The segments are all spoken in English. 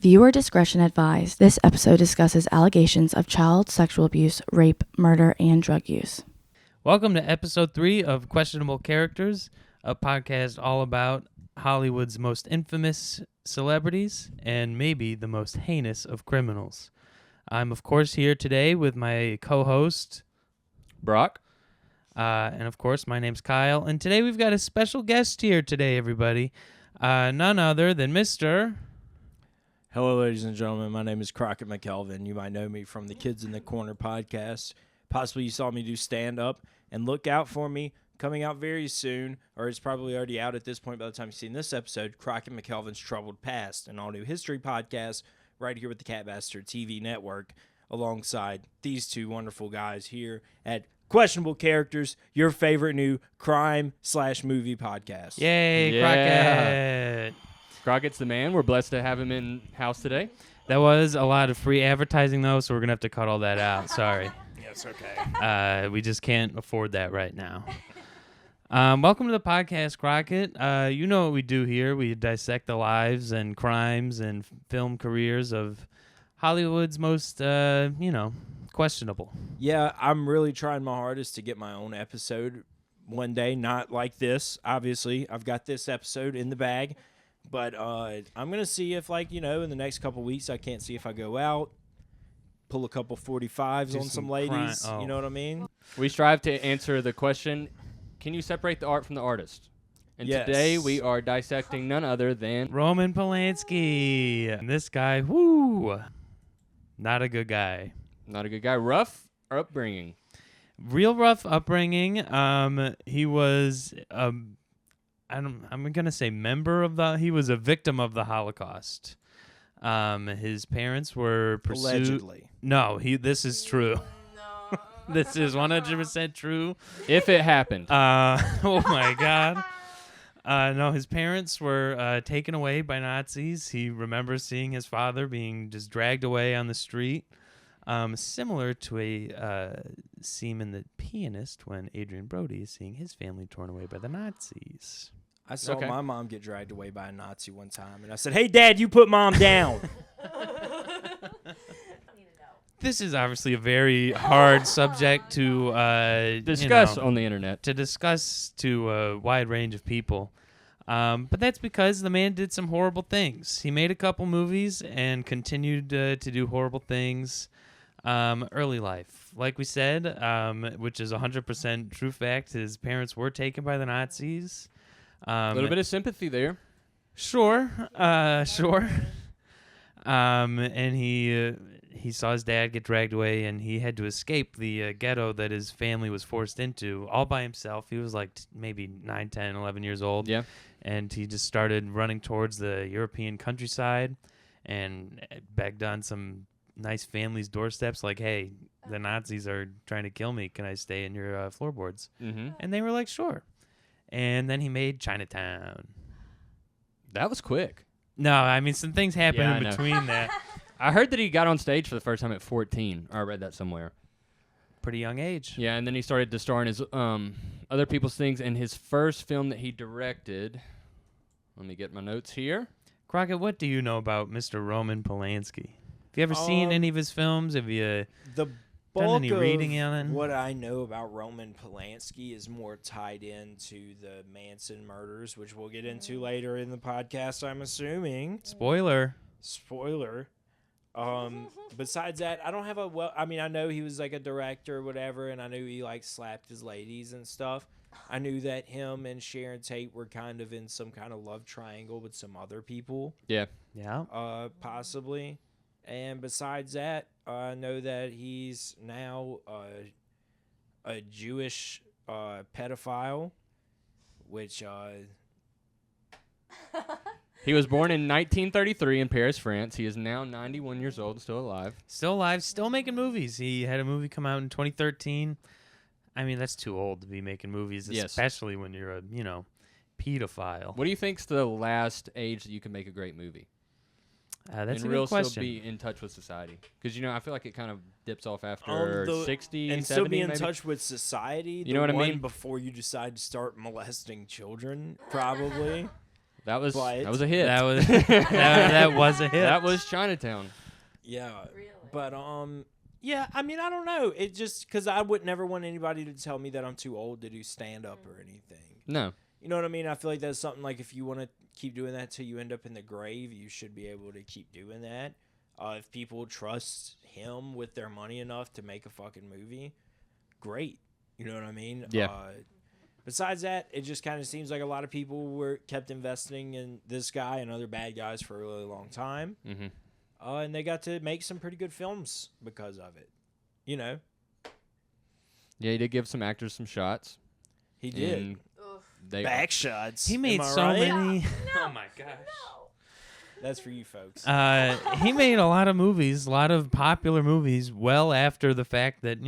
Viewer discretion advised. This episode discusses allegations of child sexual abuse, rape, murder, and drug use. Welcome to episode 3 of Questionable Characters, a podcast all about Hollywood's most infamous celebrities and maybe the most heinous of criminals. I'm, of course, here today with my co-host, Brock. And, of course, my name's Kyle. And today we've got a special guest here today, everybody. None other than Mr. Hello, ladies and gentlemen. My name is Crockett McCelveen. You might know me from the Kidz in the Corner podcast. Possibly you saw me do stand-up. And look out for me coming out very soon, or it's probably already out at this point by the time you've seen this episode, Crockett McCelveen's Troubled Past, an all-new history podcast right here with the Cat Bastard TV network, alongside these two wonderful guys here at Questionable Characters, your favorite new crime/movie podcast. Yay, Crockett! Crockett's the man. We're blessed to have him in house today. That was a lot of free advertising, though, so we're going to have to cut all that out. Sorry. Yes, okay. We just can't afford that right now. Welcome to the podcast, Crockett. You know what we do here. We dissect the lives and crimes and film careers of Hollywood's most, questionable. Yeah, I'm really trying my hardest to get my own episode one day, not like this. Obviously, I've got this episode in the bag, but I'm going to see if, in the next couple weeks, I can't see if I go out, pull a couple 45s on some ladies. You know what I mean? We strive to answer the question, can you separate the art from the artist? And yes. Today we are dissecting none other than Roman Polanski. And this guy, not a good guy. Not a good guy. Rough upbringing. Real rough upbringing. He was, I'm going to say he was a victim of the Holocaust. His parents were pursued. Allegedly. No, this is true. No. This is 100% true. If it happened. Oh my God. No, his parents were taken away by Nazis. He remembers seeing his father being just dragged away on the street. Similar to a scene in The Pianist when Adrian Brody is seeing his family torn away by the Nazis. I saw my mom get dragged away by a Nazi one time, and I said, "Hey, Dad, you put Mom down." This is obviously a very hard subject to discuss on the internet. To discuss to a wide range of people. But that's because the man did some horrible things. He made a couple movies and continued to do horrible things. Early life. Like we said, which is 100% true fact, his parents were taken by the Nazis. A little bit of sympathy there. Sure. And he saw his dad get dragged away, and he had to escape the ghetto that his family was forced into all by himself. He was like maybe 9, 10, 11 years old. Yeah. And he just started running towards the European countryside and begged on some nice families' doorsteps like, hey, the Nazis are trying to kill me. Can I stay in your floorboards? Mm-hmm. And they were like, sure. And then he made Chinatown. That was quick. No, I mean, some things happened Yeah, in I know. between that. I heard that he got on stage for the first time at 14. Or I read that somewhere. Pretty young age. Yeah, and then he started to star in his other people's things. And his first film that he directed, let me get my notes here. Crockett, what do you know about Mr. Roman Polanski? Have you ever seen any of his films? Have you The done bulk any reading on it? what I know about Roman Polanski is more tied into the Manson murders, which we'll get into later in the podcast, I'm assuming. Spoiler. Besides that, I don't have I know he was like a director or whatever, and I knew he like slapped his ladies and stuff. I knew that him and Sharon Tate were kind of in some kind of love triangle with some other people. Yeah. Yeah. Possibly. And besides that, I know that he's now a Jewish pedophile, which He was born in 1933 in Paris, France. He is now 91 years old, still alive. Still alive, still making movies. He had a movie come out in 2013. I mean, that's too old to be making movies, especially when you're a, pedophile. What do you think's the last age that you can make a great movie? That's and a good question. Still be in touch with society, because I feel like it kind of dips off after 60, and 70, still be in maybe? touch with society. You know what I mean? Before you decide to start molesting children, probably. That was But- that was a hit. That was that was a hit. That was Chinatown. Yeah. But yeah, I mean, I don't know. It just because I would never want anybody to tell me that I'm too old to do stand up or anything. No. You know what I mean? I feel like that's something like if you want to keep doing that till you end up in the grave, you should be able to keep doing that. If people trust him with their money enough to make a fucking movie, great. You know what I mean? Yeah. Besides that, it just kind of seems like a lot of people were kept investing in this guy and other bad guys for a really long time. Mm-hmm. And they got to make some pretty good films because of it. You know? Yeah, he did give some actors some shots. He did. And they Back shots. He made Am I so right? many. Oh my gosh. That's for you folks. He made a lot of movies, a lot of popular movies, well after the fact that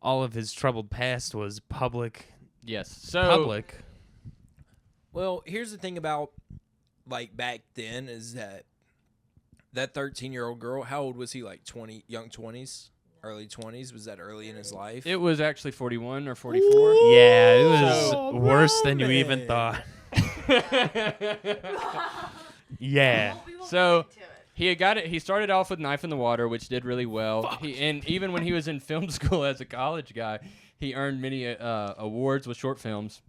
all of his troubled past was public. Yes. So Public. Well, here's the thing about like back then is that 13-year-old girl, how old was he? Like 20, young 20s, early 20s? Was that early in his life? it was actually 41 or 44. Yeah, it was Oh, worse than you even man. thought. Yeah. So he had got it. He started off with Knife in the Water, which did really well. And even when he was in film school as a college guy, he earned many awards with short films.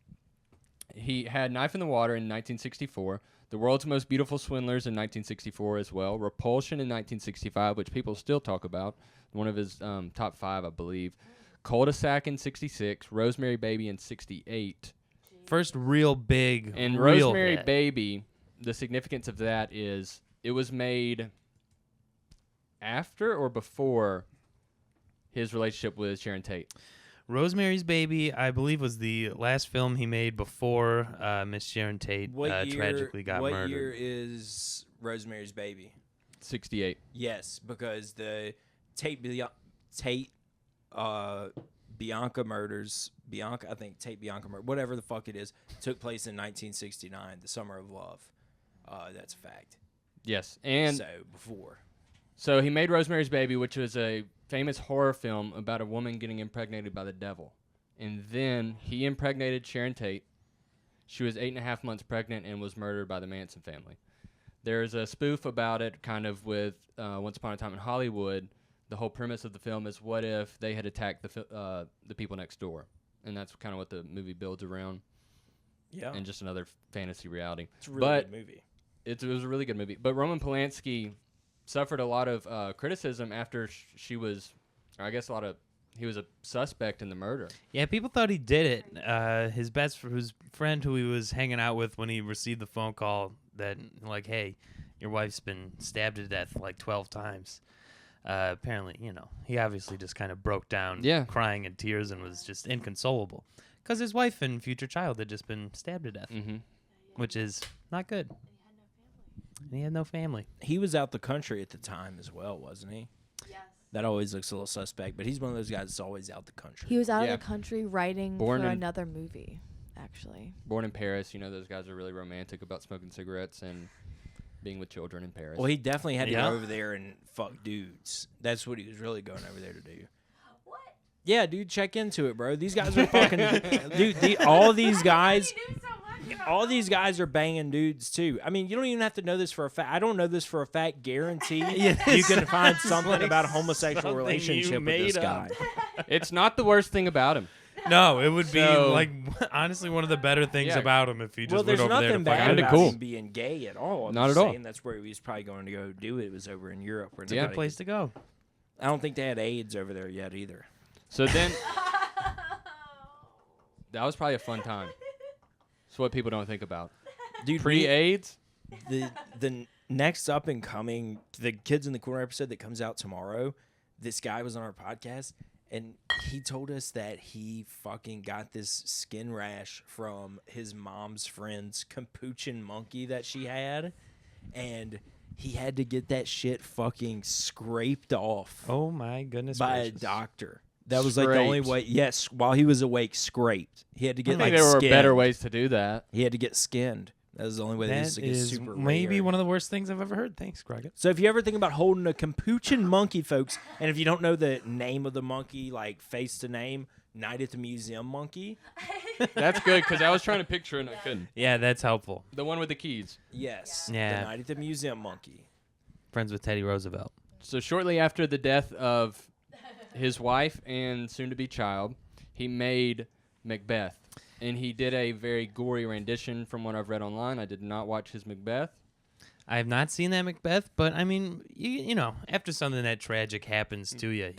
He had Knife in the Water in 1964, The World's Most Beautiful Swindlers in 1964 as well, Repulsion in 1965, which people still talk about, one of his top 5, I believe, Cul-de-sac in 66, Rosemary Baby in 68. First real big And real Rosemary hit. Baby, the significance of that is it was made after or before his relationship with Sharon Tate. Rosemary's Baby, I believe, was the last film he made before Miss Sharon Tate tragically got murdered. What year is Rosemary's Baby? 68. Yes, because the Bianca murders, I think Tate Bianca murder, whatever the fuck it is, took place in 1969, the Summer of Love. That's a fact. Yes. And So before. so he made Rosemary's Baby, which was a famous horror film about a woman getting impregnated by the devil. And then he impregnated Sharon Tate. She was 8.5 months pregnant and was murdered by the Manson family. There's a spoof about it, kind of with Once Upon a Time in Hollywood. The whole premise of the film is what if they had attacked the people next door, and that's kind of what the movie builds around. Yeah. And just another fantasy reality. It's a really but good movie. it was a really good movie. But Roman Polanski suffered a lot of criticism after he was a suspect in the murder. Yeah, people thought he did it. His friend who he was hanging out with when he received the phone call that, like, hey, your wife's been stabbed to death like 12 times. Apparently, he obviously just kind of broke down, crying in tears, and was just inconsolable. Because his wife and future child had just been stabbed to death, which is not good. And he had no family. He was out the country at the time as well, wasn't he? Yes. That always looks a little suspect, but he's one of those guys that's always out the country. He was out Yeah. of the country writing Born for in- another movie, actually. Born in Paris, those guys are really romantic about smoking cigarettes and being with children in Paris. Well, he definitely had to Yeah. go over there and fuck dudes. That's what he was really going over there to do. What? Yeah, dude, check into it, bro. These guys are fucking dude. All these guys, all these guys are banging dudes too. I mean, you don't even have to know this for a fact. I don't know this for a fact. Guarantee you can find something like about a homosexual something you relationship with this made guy. up. It's not the worst thing about him. No, it would be So- like honestly one of the better things Yeah. about him if he just Well, went there's over there to nothing fuck bad Kinda about cool. him being gay at all. I'm Not just at all. saying that's where he was probably going to go do it. It was over in Europe. Where Yeah. nobody place to go. I don't think they had AIDS over there yet either. So then, that was probably a fun time. It's what people don't think about. Dude, Pre-AIDS? the next up and coming, the Kids in the Corner episode that comes out tomorrow, this guy was on our podcast, and he told us that he fucking got this skin rash from his mom's friend's capuchin monkey that she had, and he had to get that shit fucking scraped off Oh my goodness by gracious. a doctor. That was like the only Scraped. way. Yes, while he was awake, scraped. He had to I get think like there were skinned. better ways to do that. He had to get skinned That's the only way That this is is super maybe rare. one of the worst things I've ever heard. Thanks, Crockett. So if you ever think about holding a capuchin monkey, folks, and if you don't know the name of the monkey, like face to name, Night at the Museum monkey. That's good because I was trying to picture it and I couldn't. Yeah, that's helpful. The one with the keys. Yes. Yeah. The Night at the Museum monkey. Friends with Teddy Roosevelt. So shortly after the death of his wife and soon-to-be child, he made Macbeth. And he did a very gory rendition from what I've read online. I did not watch his Macbeth. I have not seen that Macbeth, but I mean, you know, after something that tragic happens to you,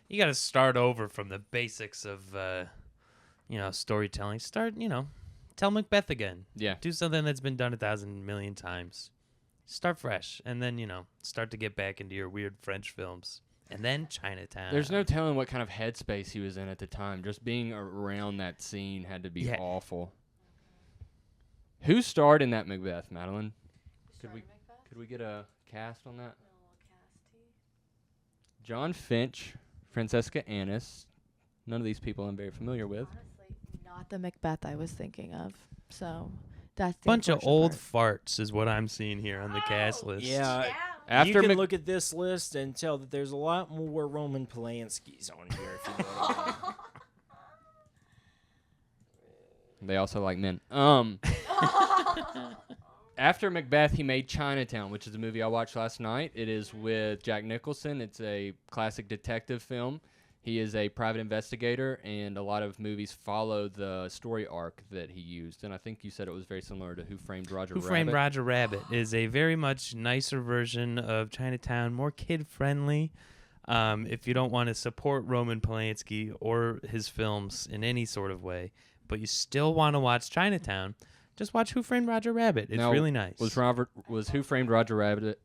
you gotta start over from the basics of, storytelling. Tell Macbeth again. Yeah. Do something that's been done 1,000 million times. Start fresh, and then, start to get back into your weird French films. And then Chinatown. There's no telling what kind of headspace he was in at the time. Just being around that scene had to be awful. Who starred in that Macbeth, Madeline? Could we get a cast on that? John Finch, Francesca Annis. None of these people I'm very familiar with. Honestly, not the Macbeth I was thinking of. So that's the Bunch of unfortunate old part. farts is what I'm seeing here on the cast list. Yeah. After you can look at this list and tell that there's a lot more Roman Polanskis on here. If you know what I mean. They also like men. After Macbeth, he made Chinatown, which is a movie I watched last night. It is with Jack Nicholson. It's a classic detective film. He is a private investigator, and a lot of movies follow the story arc that he used. And I think you said it was very similar to Who Framed Roger Rabbit. Who Framed Roger Rabbit is a very much nicer version of Chinatown, more kid-friendly. If you don't want to support Roman Polanski or his films in any sort of way, but you still want to watch Chinatown, just watch Who Framed Roger Rabbit. It's really nice. Was Who Framed Roger Rabbit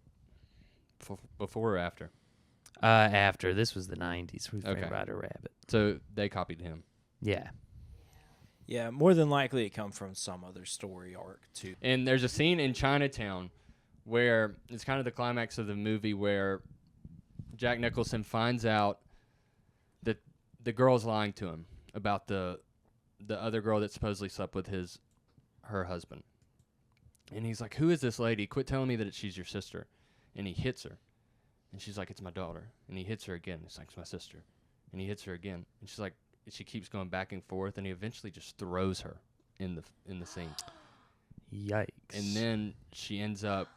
before or after? After. This was the 90s. Who Framed Okay. Roger Rabbit. So they copied him. Yeah. Yeah, more than likely it come from some other story arc too. And there's a scene in Chinatown where it's kind of the climax of the movie where Jack Nicholson finds out that the girl's lying to him about the other girl that supposedly slept with her husband. And he's like, "Who is this lady? Quit telling me that she's your sister." And he hits her. And she's like, "It's my daughter." And he hits her again. He's like, "It's my sister." And he hits her again. And she's like, she keeps going back and forth, and he eventually just throws her in the scene. Yikes. And then she ends up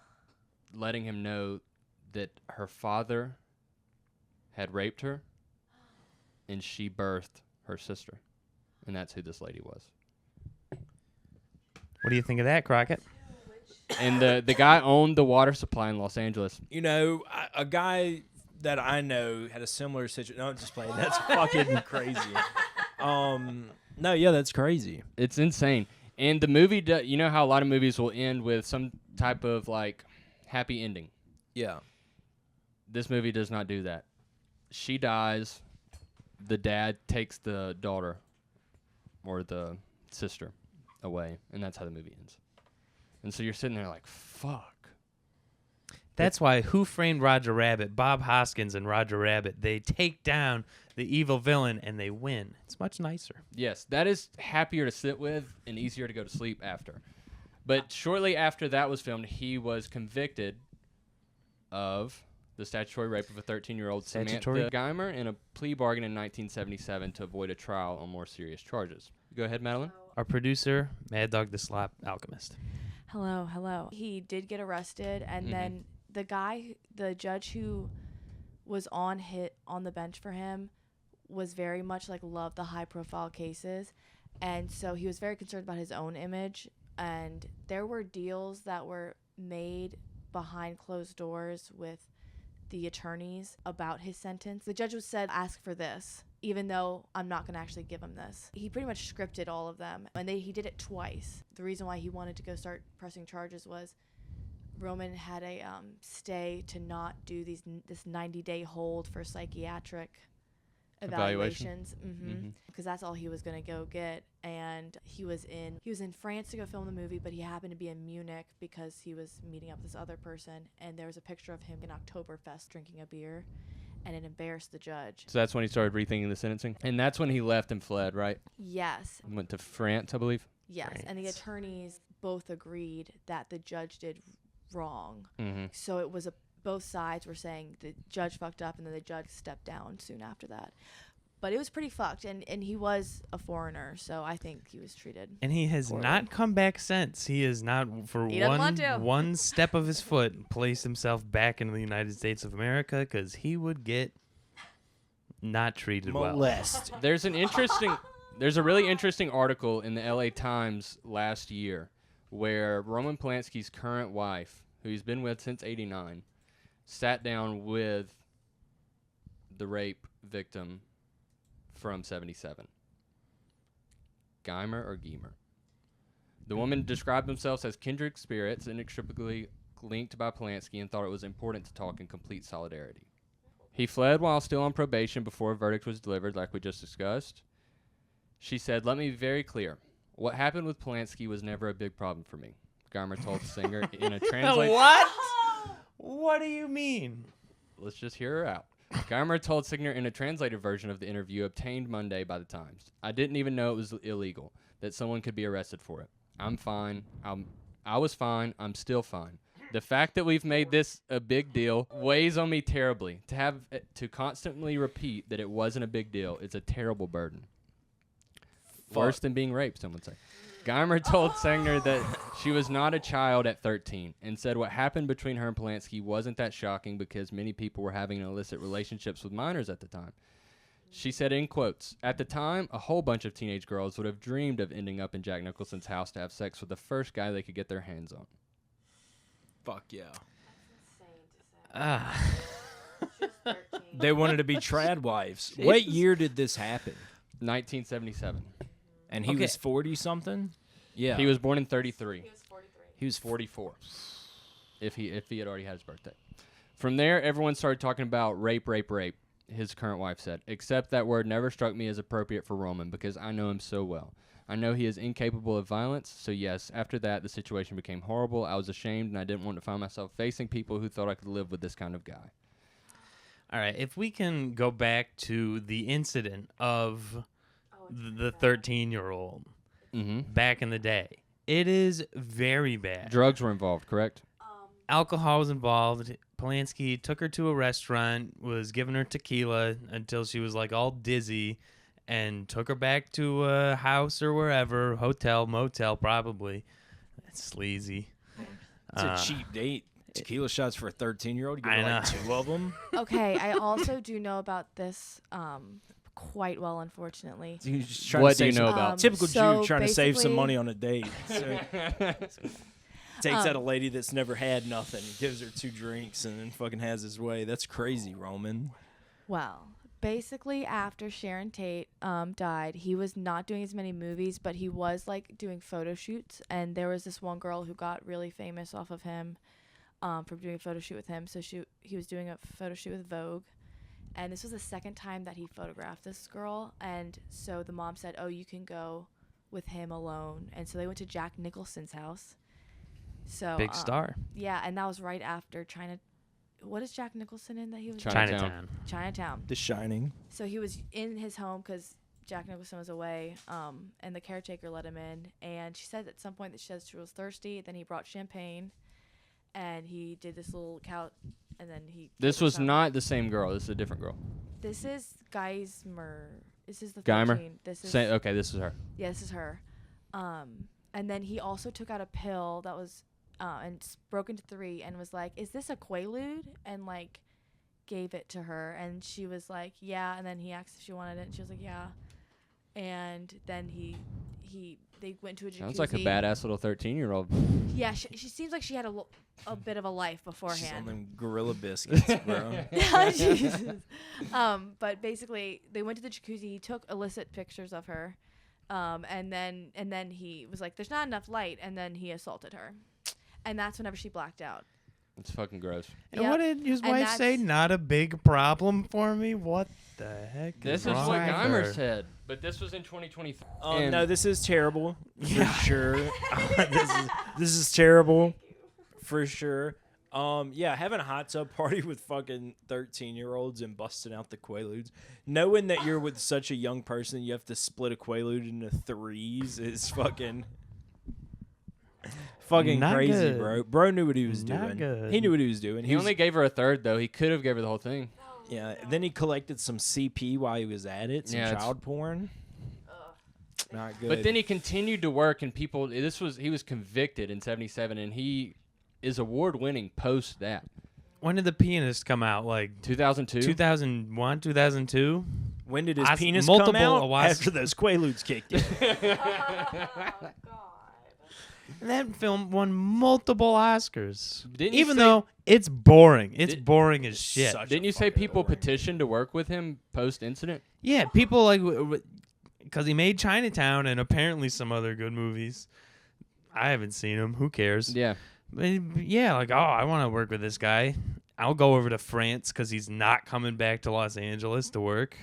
letting him know that her father had raped her, and she birthed her sister. And that's who this lady was. What do you think of that, Crockett? And the guy owned the water supply in Los Angeles. You know, a guy that I know had a similar situation. No, I'm just playing. That's fucking crazy. No, yeah, that's crazy. It's insane. And the movie, you know how a lot of movies will end with some type of like happy ending. Yeah. This movie does not do that. She dies. The dad takes the daughter or the sister away, and that's how the movie ends. And so you're sitting there like, fuck. That's why Who Framed Roger Rabbit, Bob Hoskins and Roger Rabbit, they take down the evil villain and they win. It's much nicer. Yes, that is happier to sit with and easier to go to sleep after. But shortly after that was filmed, he was convicted of the statutory rape of a 13-year-old Samantha Geimer in a plea bargain in 1977 to avoid a trial on more serious charges. Go ahead, Madeline. Our producer, Mad Dog the Slop Alchemist. Hello. He did get arrested, and then the judge who was on the bench for him was very much loved the high-profile cases, and so he was very concerned about his own image. And there were deals that were made behind closed doors with the attorneys about his sentence. The judge said, "Ask for this," even though I'm not going to actually give him this. He pretty much scripted all of them, and he did it twice. The reason why he wanted to go start pressing charges was Roman had a stay to not do this 90-day hold for psychiatric evaluations, because that's all he was going to go get. And he was in France to go film the movie, but he happened to be in Munich because he was meeting up with this other person, and there was a picture of him in Oktoberfest drinking a beer, and it embarrassed the judge. So that's when he started rethinking the sentencing? And that's when he left and fled, right? Yes. Went to France, I believe? Yes, and the attorneys both agreed that the judge did wrong. Mm-hmm. So it was both sides were saying the judge fucked up, and then the judge stepped down soon after that. But it was pretty fucked, and he was a foreigner, so I think he was treated. And he has poorly. not come back since. He has not, for He doesn't want to. one step of his foot, placed himself back into the United States of America, because he would get not treated well. Molested. There's a really interesting article in the LA Times last year where Roman Polanski's current wife, who he's been with since '89, sat down with the rape victim from '77. Geimer or Geimer? The woman described themselves as kindred spirits, inextricably linked by Polanski, and thought it was important to talk in complete solidarity. He fled while still on probation before a verdict was delivered, like we just discussed. She said, "Let me be very clear. What happened with Polanski was never a big problem for me," Geimer told Singer in a translation. What? What do you mean? Let's just hear her out. Geimer told Singer in a translated version of the interview obtained Monday by the Times. "I didn't even know it was illegal, that someone could be arrested for it. I'm fine. I was fine. I'm still fine. The fact that we've made this a big deal weighs on me terribly. To have to constantly repeat that it wasn't a big deal is a terrible burden. Worse than being raped," some would say. Geimer told Singer that she was not a child at 13 and said what happened between her and Polanski wasn't that shocking because many people were having illicit relationships with minors at the time. She said in quotes, "At the time, a whole bunch of teenage girls would have dreamed of ending up in Jack Nicholson's house to have sex with the first guy they could get their hands on." Fuck yeah. They They wanted to be trad wives. What year did this happen? 1977. And he was 40-something? Yeah. He was born in 33. was 43. He was 44. If he had already had his birthday. From there, everyone started talking about rape, his current wife said. "Except that word never struck me as appropriate for Roman because I know him so well. I know he is incapable of violence, so yes, after that, the situation became horrible. I was ashamed, and I didn't want to find myself facing people who thought I could live with this kind of guy." All right, if we can go back to the incident of the 13-year-old Mm-hmm. back in the day, it is very bad. Drugs were involved, correct? Alcohol was involved. Polanski took her to a restaurant, was giving her tequila until she was like all dizzy, and took her back to a house or wherever, hotel, motel probably. That's sleazy. It's a cheap date. Tequila shots for a 13-year-old. You I get know. like 2 of them. Okay, I also do know about this quite well, unfortunately. He's just trying What to do you save know some- about? Typical So Jew trying to save some basically- money on a date. So takes out a lady that's never had nothing, gives her 2 drinks, and then fucking has his way. That's crazy, Roman. Well, basically, after Sharon Tate died, he was not doing as many movies, but he was like doing photo shoots. And there was this one girl who got really famous off of him from doing a photo shoot with him. So he was doing a photo shoot with Vogue. And this was the second time that he photographed this girl. And so the mom said, "Oh, you can go with him alone." And so they went to Jack Nicholson's house. So Big star. Yeah, and that was right after what is Jack Nicholson in that he was in? Chinatown. Chinatown. The Shining. So he was in his home because Jack Nicholson was away, and the caretaker let him in. And she said at some point that she was thirsty. Then he brought champagne, and he did this little couch, and then he. This was not the same girl. This is a different girl. This is Geismer. This is the Geimer? 13. This is Okay, this is her. yeah, this is her. And then he also took out a pill that was and broke into 3 and was like, "Is this a Quaalude?" and like gave it to her, and she was like, "Yeah." And then he asked if she wanted it, and she was like, "Yeah." And then they went to a jacuzzi. Sounds like a badass little 13-year-old. Yeah, she seems like she had a bit of a life She's on beforehand. them gorilla biscuits, bro. Jesus. But basically, they went to the jacuzzi. He took illicit pictures of her, and then he was like, "There's not enough light," and then he assaulted her, and that's whenever she blacked out. It's fucking gross. And Yep. what did his And wife say? that's- Not a big problem for me? What the heck This is is wrong what with Geimer her? said, but this was in 2023. No, this is terrible for sure. This is terrible for sure. Yeah, having a hot tub party with fucking 13-year-olds and busting out the Quaaludes, knowing that you're with such a young person, you have to split a Quaalude into 3s is fucking. fucking Not crazy, good. bro. Bro knew what he was Not doing. good. He knew what he was doing. He only gave her a third, though. He could have gave her the whole thing. Yeah. Then he collected some CP while he was at it. Some Yeah, it's- child porn. Not good. But then he continued to work, and he was convicted in '77, and he is award-winning post that. When did The Pianist come out? Like 2002. 2001, 2002? when did his Os- penis multiple come out? Oscars. After those Quaaludes kicked in. That film won multiple Oscars. Didn't you Even say- though it's boring. It's Did- boring as shit. such- Didn't you say people petitioned to work with him post-incident? Yeah, people like because he made Chinatown and apparently some other good movies. I haven't seen them. Who cares? Yeah. But yeah, like, oh, I want to work with this guy. I'll go over to France because he's not coming back to Los Angeles to work.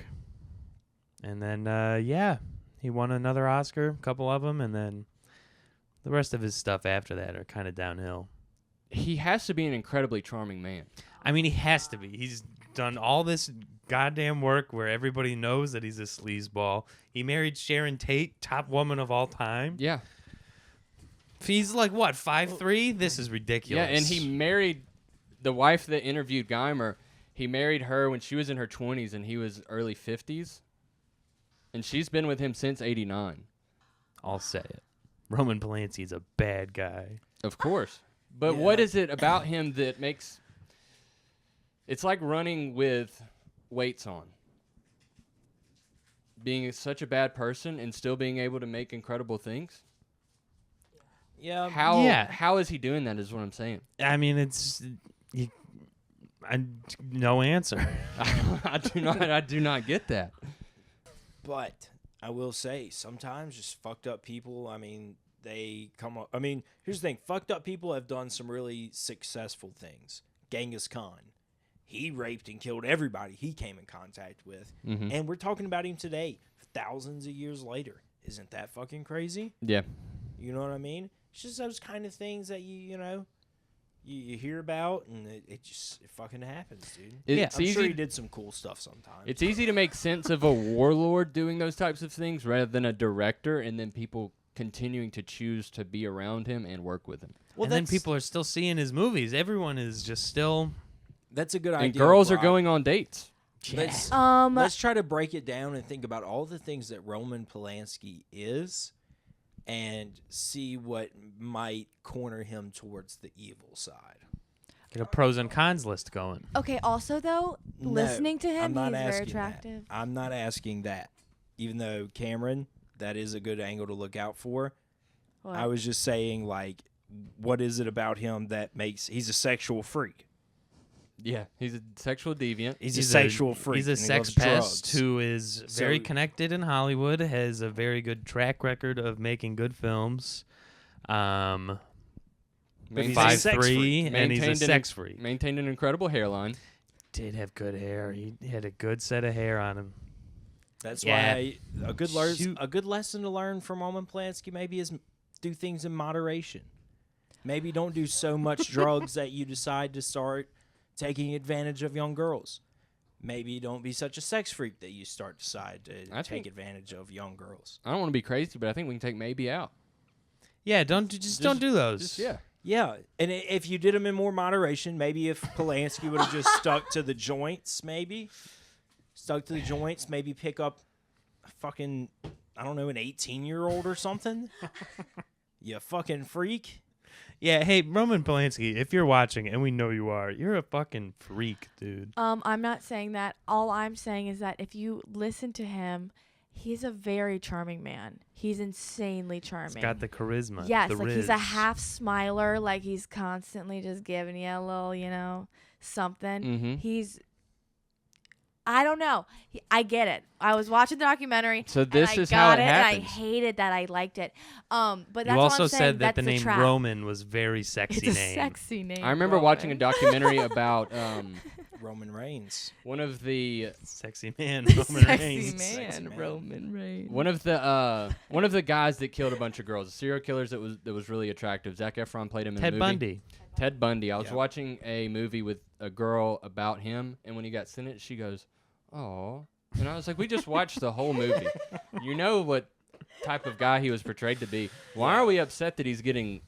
And then, yeah, he won another Oscar, a couple of them, and then the rest of his stuff after that are kind of downhill. He has to be an incredibly charming man. I mean, he has to be. He's done all this goddamn work where everybody knows that he's a sleazeball. He married Sharon Tate, top woman of all time. Yeah. If he's like, what, 5'3"? This is ridiculous. Yeah, and he married the wife that interviewed Geimer. He married her when she was in her 20s and he was early 50s. And she's been with him since '89. I'll say it. Roman Polanski's a bad guy. Of course. But Yeah. what is it about him that makes... It's like running with weights on. Being such a bad person and still being able to make incredible things. Yeah. How is he doing that is what I'm saying. I mean, no answer. I do not get that. But I will say, sometimes just fucked up people, I mean, they come up. I mean, here's the thing. Fucked up people have done some really successful things. Genghis Khan. He raped and killed everybody he came in contact with. Mhm. And we're talking about him today, thousands of years later. Isn't that fucking crazy? Yeah. You know what I mean? It's just those kind of things that you hear about, and it fucking happens, dude. It's I'm sure easy. he did some cool stuff sometimes. It's easy to make sense of a warlord doing those types of things rather than a director, and then people continuing to choose to be around him and work with him. well, and then people are still seeing his movies. Everyone is just still... that's a good idea. And girls are Brock. going on dates. Let's try to break it down and think about all the things that Roman Polanski is and see what might corner him towards the evil side. Get a pros and cons list going. Okay, also though, No, listening to I'm him, not he's very asking that. attractive. I'm not asking that. Even though Cameron, that is a good angle to look out for. What? I was just saying, like, what is it about him that makes he's a sexual freak? Yeah, he's a sexual deviant. He's a sexual freak. He's a and he sex loves pest drugs. who is very So- connected in Hollywood, has a very good track record of making good films. But he's a 5'3", sex freak. and he's a Maintained an- sex freak. Maintained an incredible hairline. Did have good hair. He had a good set of hair on him. That's Yeah. why a good lesson to learn from Roman Polanski maybe is do things in moderation. Maybe don't do so much drugs that you decide to start taking advantage of young girls. Maybe don't be such a sex freak that you decide to I take think- advantage of young girls. I don't want to be crazy, but I think we can take maybe out. Yeah, don't do those. Just, yeah. Yeah, and if you did them in more moderation, maybe if Polanski would have just stuck to the joints, maybe pick up a fucking, I don't know, an 18-year-old or something. You fucking freak. Yeah, hey, Roman Polanski, if you're watching, and we know you are, you're a fucking freak, dude. I'm not saying that. All I'm saying is that if you listen to him, he's a very charming man. He's insanely charming. He's got the charisma. Yes, the like riz. he's a half smiler, like he's constantly just giving you a little, something. Mm-hmm. He's, I don't know. I get it. I was watching the documentary. So this and I is got how it it, and I happens. hated that I liked it. But that's You what also I'm saying. said that That's the name trap. Roman was very sexy It's a name. sexy name. I remember watching a Roman. documentary about Roman Reigns. one of the Sexy man, Roman Sexy Reigns. man, Sexy man. Roman Reigns. one of the guys that killed a bunch of girls, the serial killers that was really attractive. Zac Efron played him in Ted the movie. Bundy. Ted Bundy. I was Yeah. watching a movie with a girl about him, and when he got sentenced, she goes, "Oh," and I was like, "We just watched the whole movie. You know what type of guy he was portrayed to be. Why are we upset that he's getting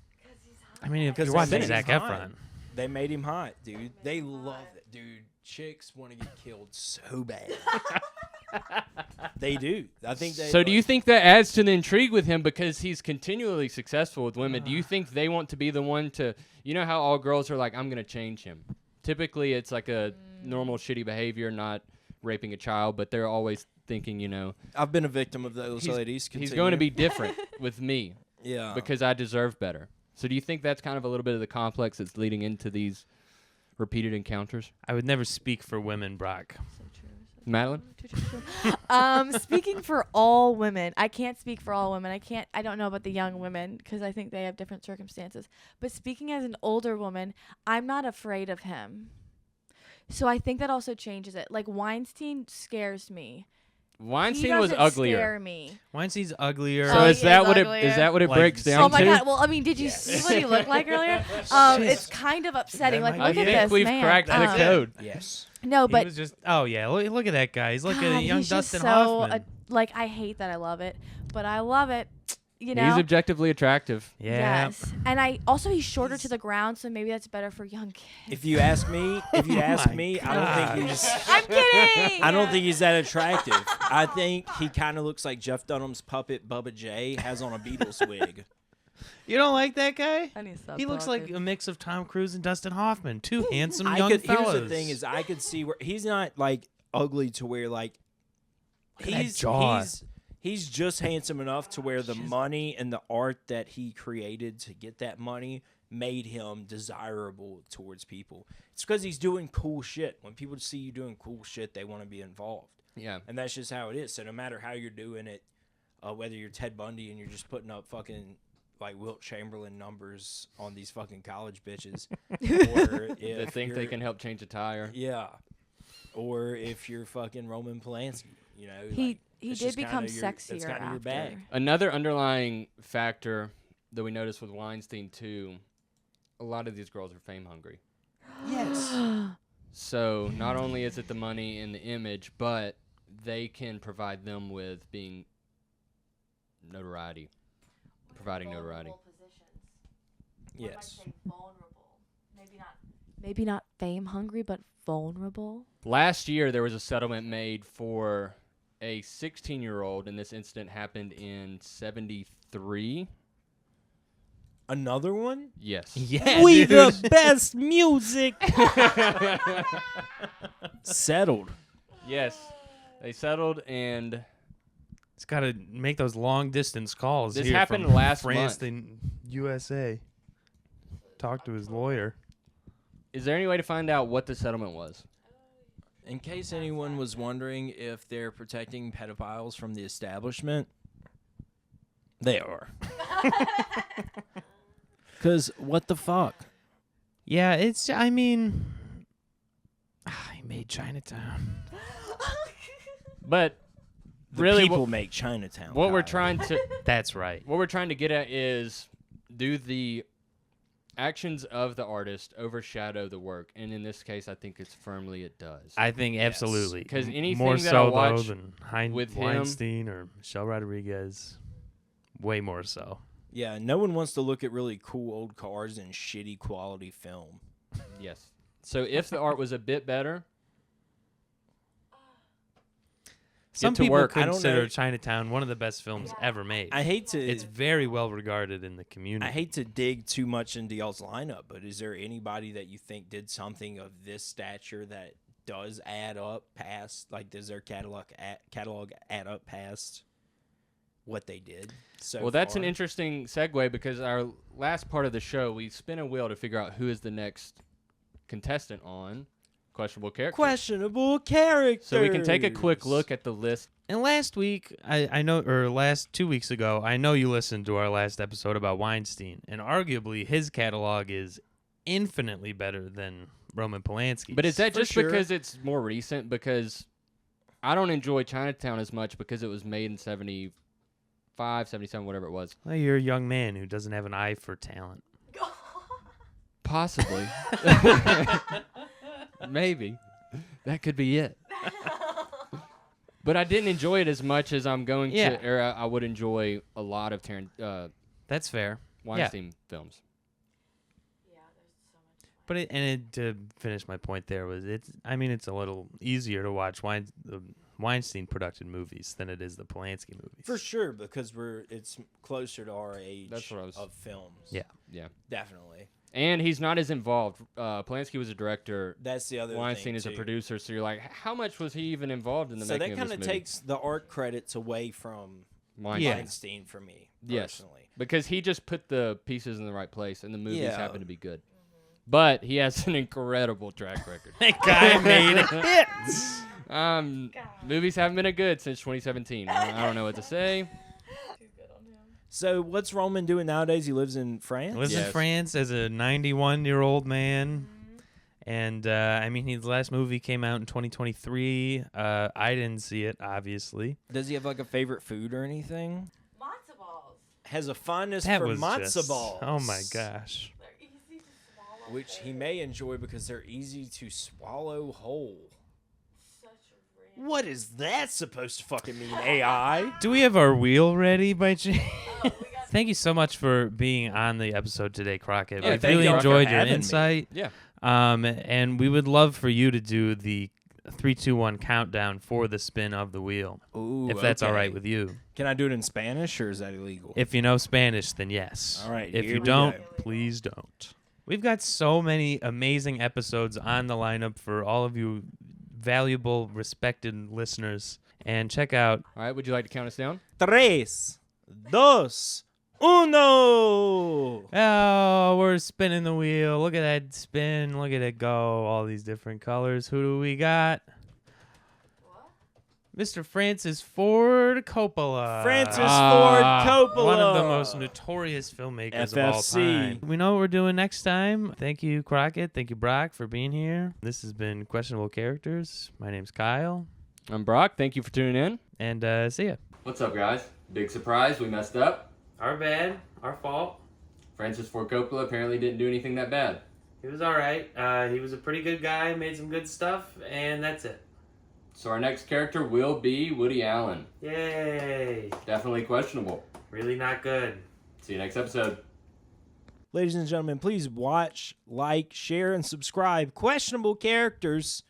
I mean, if 'Cause you're they watching made Zac him hot. Efron. They made him hot, dude. They love it, dude. Chicks want to get killed so bad. They do. I think they. So do you think that adds to the intrigue with him because he's continually successful with women? Do you think they want to be the one to, you know how all girls are like, I'm going to change him? Typically it's like a normal shitty behavior, not raping a child, but they're always thinking, you know. I've been a victim of those he's- ladies. He's Continue. going to be different with me Yeah. because I deserve better. So do you think that's kind of a little bit of the complex that's leading into these repeated encounters? I would never speak for women, Brock. Madeline? Speaking for all women, I can't speak for all women. I don't know about the young women because I think they have different circumstances. But speaking as an older woman, I'm not afraid of him. So I think that also changes it. Like Weinstein scares me. Weinstein He was doesn't uglier. scare me. Weinstein's uglier. So Oh, is he that is what uglier. is that what it Like, breaks down Oh my to? god! Well, I mean, did you see what he looked like earlier? It's kind of upsetting. Like, That look might at be I it. think this we've man. cracked the code. Yes. No, He but was just, look at that guy. He's looking God, at young he's just Dustin so Hoffman. like I hate that I love it, but I love it. You know. He's objectively attractive. Yeah. Yes, and he's shorter to the ground, so maybe that's better for young kids. If you ask me, I don't think he's. I'm kidding. I don't think he's that attractive. I think he kind of looks like Jeff Dunham's puppet Bubba J has on a Beatles wig. You don't like that guy? I need to stop He looks like talking. a mix of Tom Cruise and Dustin Hoffman. Two handsome I young could. fellas. Here's the thing: is I could see where he's not like ugly to where like Look at that he's jaw. he's just handsome enough to where the money and the art that he created to get that money made him desirable towards people. It's because he's doing cool shit. When people see you doing cool shit, they want to be involved. Yeah. And that's just how it is. So no matter how you're doing it, whether you're Ted Bundy and you're just putting up fucking like Wilt Chamberlain numbers on these fucking college bitches, or They if think they you're- can help change a tire. yeah, or if you're fucking Roman Polanski, you know, He it's did just become kinda that's sexier kinda your after. bag. Another underlying factor that we noticed with Weinstein too, a lot of these girls are fame hungry. Yes. So not only is it the money and the image, but they can provide them with being notoriety, providing notoriety. Yes. Maybe not fame hungry, but vulnerable. Last year, there was a settlement made for a 16-year-old, and this incident happened in 73. Another one? Yes. Yeah, We dude. the best music. Settled. Yes. They settled, and He's got to make those long distance calls. This here happened from last France month. to USA. Talk to his lawyer. is there any way to find out what the settlement was? In case anyone was wondering if they're protecting pedophiles from the establishment, they are. Because what the fuck? Yeah, I mean, he made Chinatown. But The really, people make Chinatown. what we're Kyle. trying to That's right. what we're trying to get at is, do the actions of the artist overshadow the work? And in this case, I think it's firmly it does. I think Yes. absolutely. 'Cause anything more that so I watch though than with him- Weinstein or Michelle Rodriguez. Way more so. Yeah, no one wants to look at really cool old cars and shitty quality film. Yes. So if the art was a bit better, Some to people work. I don't consider know. Chinatown one of the best films ever made. I hate to. It's very well regarded in the community. I hate to dig too much into y'all's lineup, but is there anybody that you think did something of this stature that does add up past, like, does their catalog add up past what they did? So well, that's an far? interesting segue because our last part of the show, we spin a wheel to figure out who is the next contestant on Questionable Characters. questionable character. So we can take a quick look at the list. And last week, I know, or last 2 weeks ago, I know you listened to our last episode about Weinstein, and arguably his catalog is infinitely better than Roman Polanski's. But is that For just sure. because it's more recent? Because I don't enjoy Chinatown as much because it was made in 75, 77, whatever it was. Well, you're a young man who doesn't have an eye for talent. Possibly. Maybe. That could be it. But I didn't enjoy it as much as I'm going Yeah. to, or I would enjoy a lot of That's fair. Weinstein films. But to finish my point there was it's a little easier to watch the Weinstein production movies than it is the Polanski movies. For sure, because it's closer to our age of films. Yeah. Yeah. Definitely. And he's not as involved. Polanski was a director. That's the other Weinstein thing, is a too. producer, so you're like, how much was he even involved in the So making that of this kind of movie? takes the art credits away from Weinstein. Weinstein for me, Yes. personally. Because he just put the pieces in the right place, and the movies Yeah. happen to be good. But he has an incredible track record. That guy made hits. Movies haven't been good since 2017. I don't know what to say. So what's Roman doing nowadays? He lives in France? Lives in Yes. France as a 91-year-old man. And, his last movie came out in 2023. I didn't see it, obviously. Does he have like a favorite food or anything? Matzo balls. Has a fondness That for was matzo just, balls. oh, my gosh. They're easy to swallow. Which he may enjoy because they're easy to swallow whole. Such a random. What is that supposed to fucking mean, AI? Do we have our wheel ready by chance? Thank you so much for being on the episode today, Crockett. Yeah, I've thank really you for enjoyed your having me. insight. Yeah. And we would love for you to do the 3, 2, 1 countdown for the spin of the wheel, Ooh, if that's all okay. right with you. Can I do it in Spanish or is that illegal? If you know Spanish, then yes. All right, If here you we don't, go. please don't. We've got so many amazing episodes on the lineup for all of you valuable, respected listeners. And check out All right, would you like to count us down? 3, 2, 1. Oh, we're spinning the wheel. Look at that spin. Look at it go. All these different colors. Who do we got? Mr. Francis Ford Coppola. Francis Ford Coppola. One of the most notorious filmmakers of all FFC. time. We know what we're doing next time. Thank you, Crockett. Thank you, Brock, for being here. This has been Questionable Characters. My name's Kyle. I'm Brock. Thank you for tuning in. And see ya. What's up, guys? Big surprise. We messed up. Our bad. Our fault. Francis Ford Coppola apparently didn't do anything that bad. He was all right. He was a pretty good guy, made some good stuff, and that's it. So our next character will be Woody Allen. Yay. Definitely questionable. Really not good. See you next episode. Ladies and gentlemen, please watch, like, share, and subscribe Questionable Characters